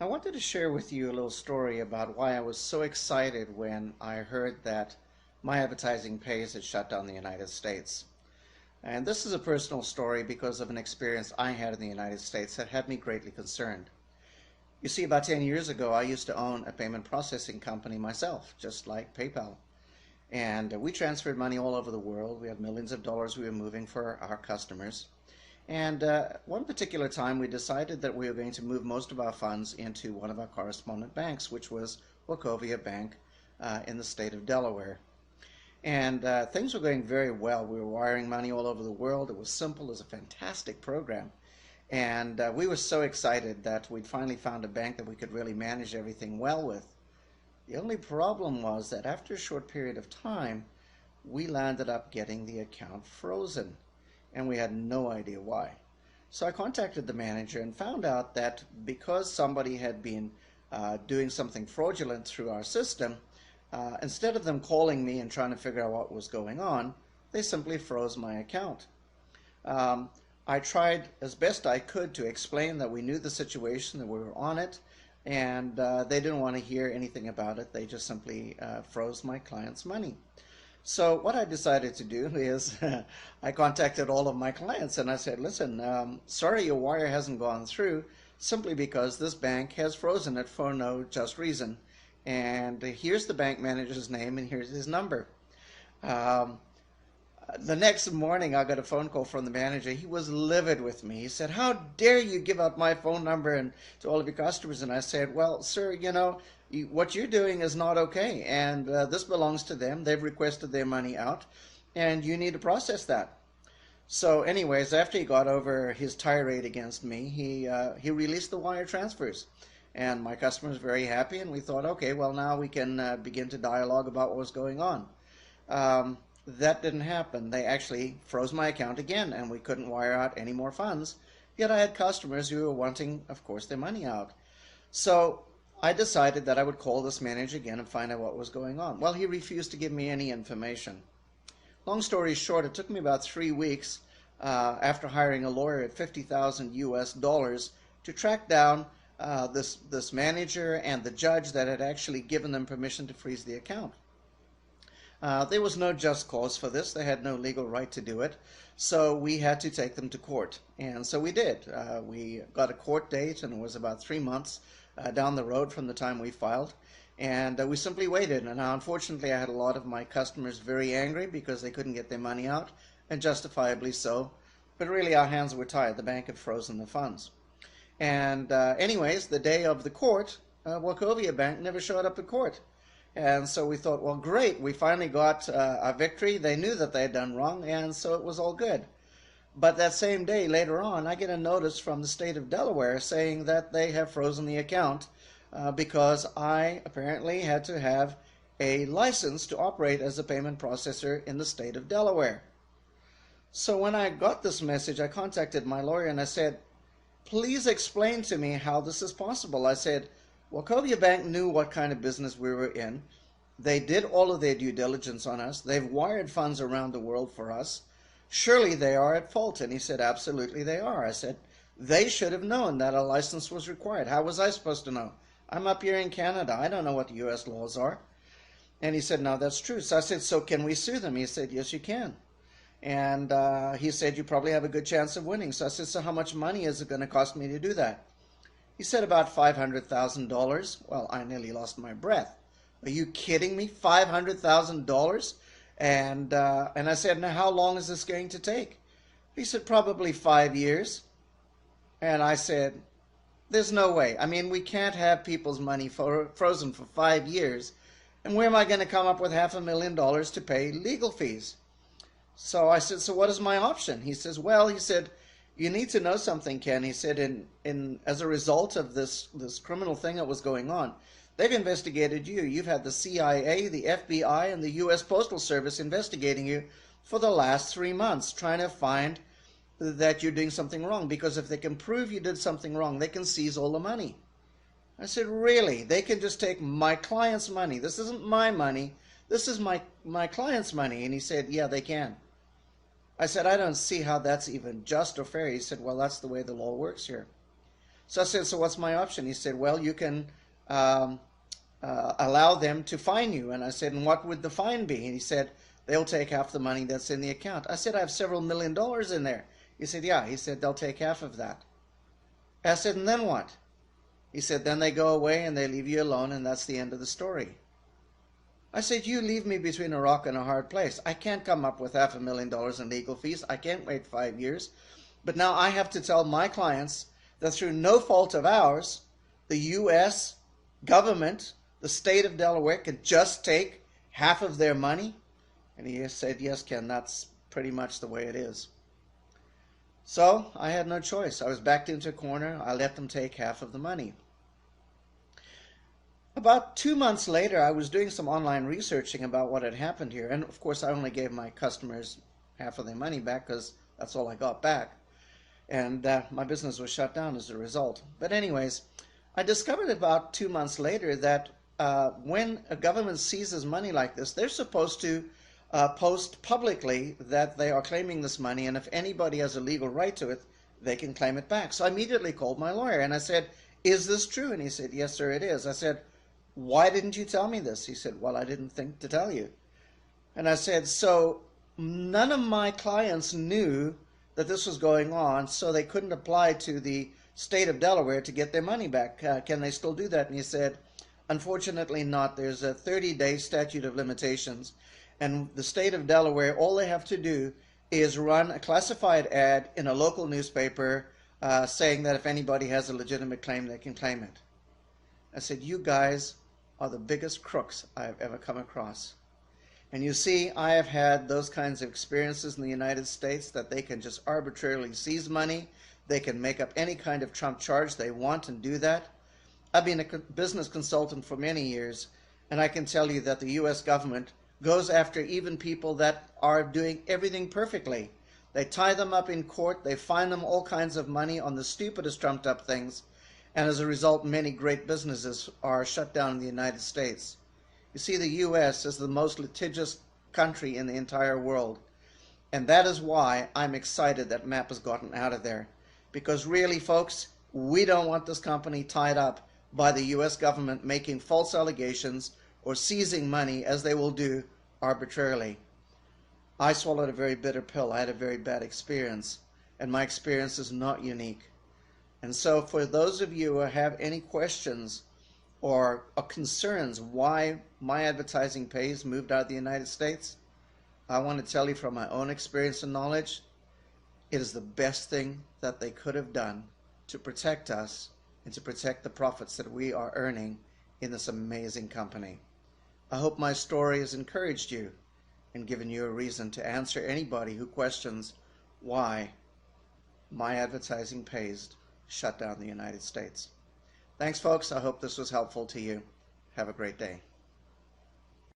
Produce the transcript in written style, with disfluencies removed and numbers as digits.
I wanted to share with you a little story about why I was so excited when I heard that Myadvertisingpays had shut down the United States. And this is a personal story because of an experience I had in the United States that had me greatly concerned. You see, about 10 years ago, I used to own a payment processing company myself, just like PayPal. And we transferred money all over the world. We had millions of dollars we were moving for our customers. And one particular time we decided that we were going to move most of our funds into one of our correspondent banks, which was Wachivia Bank in the state of Delaware. And things were going very well. We were wiring money all over the world. It was simple. It was a fantastic program. And we were so excited that we'd finally found a bank that we could really manage everything well with. The only problem was that after a short period of time, we landed up getting the account frozen, and we had no idea why. So I contacted the manager and found out that because somebody had been doing something fraudulent through our system, instead of them calling me and trying to figure out what was going on, they simply froze my account. I tried as best I could to explain that we knew the situation, that we were on it, and they didn't want to hear anything about it. They just simply froze my client's money. So what I decided to do is I contacted all of my clients and I said, listen, sorry your wire hasn't gone through simply because this bank has frozen it for no just reason. And here's the bank manager's name and here's his number. The next morning I got a phone call from the manager. He was livid with me. He said, how dare you give out my phone number and to all of your customers? And I said, well, sir, you know, what you're doing is not okay, and this belongs to them. They've requested their money out, and you need to process that. So anyways, after he got over his tirade against me, he released the wire transfers, and my customer was very happy, and we thought, okay, well, now we can begin to dialogue about what was going on. That didn't happen. They actually froze my account again, and we couldn't wire out any more funds, yet I had customers who were wanting, of course, their money out. So I decided that I would call this manager again and find out what was going on. Well, he refused to give me any information. Long story short, it took me about 3 weeks after hiring a lawyer at $50,000 US to track down this manager and the judge that had actually given them permission to freeze the account. There was no just cause for this. They had no legal right to do it. So we had to take them to court. And so we did. We got a court date, and it was about 3 months down the road from the time we filed, and we simply waited. And now, unfortunately, I had a lot of my customers very angry because they couldn't get their money out, and justifiably so. But really, our hands were tied. The bank had frozen the funds. And anyways, the day of the court, Wachivia Bank never showed up at court. And so we thought, well, great, we finally got a victory. They knew that they had done wrong, and so it was all good. But that same day, later on, I get a notice from the state of Delaware saying that they have frozen the account because I apparently had to have a license to operate as a payment processor in the state of Delaware. So when I got this message, I contacted my lawyer and I said, please explain to me how this is possible. I said, Wachivia Bank knew what kind of business we were in. They did all of their due diligence on us. They've wired funds around the world for us. Surely they are at fault. And he said, absolutely they are. I said, they should have known that a license was required. How was I supposed to know? I'm up here in Canada. I don't know what the U.S. laws are. And he said, no, that's true. So I said, so can we sue them? He said, yes, you can. And he said, you probably have a good chance of winning. So I said, so how much money is it going to cost me to do that? He said, about $500,000. Well, I nearly lost my breath. Are you kidding me? $500,000? And I said, now how long is this going to take? He said, probably 5 years. And I said, there's no way. I mean, we can't have people's money frozen for 5 years. And where am I going to come up with $500,000 to pay legal fees? So I said, so what is my option? He says, well, he said, you need to know something, Ken. He said, as a result of this criminal thing that was going on, they've investigated you. You've had the CIA, the FBI, and the US Postal Service investigating you for the last 3 months, trying to find that you're doing something wrong. Because if they can prove you did something wrong, they can seize all the money. I said, really? They can just take my client's money? This isn't my money. This is my client's money. And he said, yeah, they can. I said, I don't see how that's even just or fair. He said, well, that's the way the law works here. So I said, so what's my option? He said, well, you can allow them to fine you. And I said, and what would the fine be? And he said, they'll take half the money that's in the account. I said, I have several $1 million in there. He said, yeah. He said, they'll take half of that. I said, and then what? He said, then they go away and they leave you alone, and that's the end of the story. I said, you leave me between a rock and a hard place. I can't come up with $500,000 in legal fees. I can't wait 5 years. But now I have to tell my clients that through no fault of ours, the US government, the state of Delaware, can just take half of their money. And he said, yes, Ken, that's pretty much the way it is. So I had no choice. I was backed into a corner. I let them take half of the money. About 2 months later, I was doing some online researching about what had happened here. And of course, I only gave my customers half of their money back because that's all I got back. And my business was shut down as a result. But anyways, I discovered about 2 months later that when a government seizes money like this, they're supposed to post publicly that they are claiming this money, and if anybody has a legal right to it, they can claim it back. So I immediately called my lawyer and I said, is this true? And he said, yes, sir, it is. I said, why didn't you tell me this? He said, well, I didn't think to tell you. And I said, so none of my clients knew that this was going on, so they couldn't apply to the state of Delaware to get their money back. Can they still do that? And he said, unfortunately not. There's a 30-day statute of limitations. And the state of Delaware, all they have to do is run a classified ad in a local newspaper saying that if anybody has a legitimate claim, they can claim it. I said, you guys are the biggest crooks I've ever come across. And you see, I have had those kinds of experiences in the United States that they can just arbitrarily seize money. They can make up any kind of trump charge they want and do that. I've been a business consultant for many years, and I can tell you that the U.S. government goes after even people that are doing everything perfectly. They tie them up in court, they fine them all kinds of money on the stupidest trumped up things, and as a result, many great businesses are shut down in the United States. You see, the U.S. is the most litigious country in the entire world, and that is why I'm excited that MAP has gotten out of there. Because really, folks, we don't want this company tied up by the U.S. government making false allegations or seizing money, as they will do arbitrarily. I swallowed a very bitter pill. I had a very bad experience, and my experience is not unique. And so for those of you who have any questions or concerns why Myadvertisingpays moved out of the United States, I want to tell you from my own experience and knowledge, it is the best thing that they could have done to protect us and to protect the profits that we are earning in this amazing company. I hope my story has encouraged you and given you a reason to answer anybody who questions why Myadvertisingpays shut down the United States. Thanks, folks. I hope this was helpful to you. Have a great day.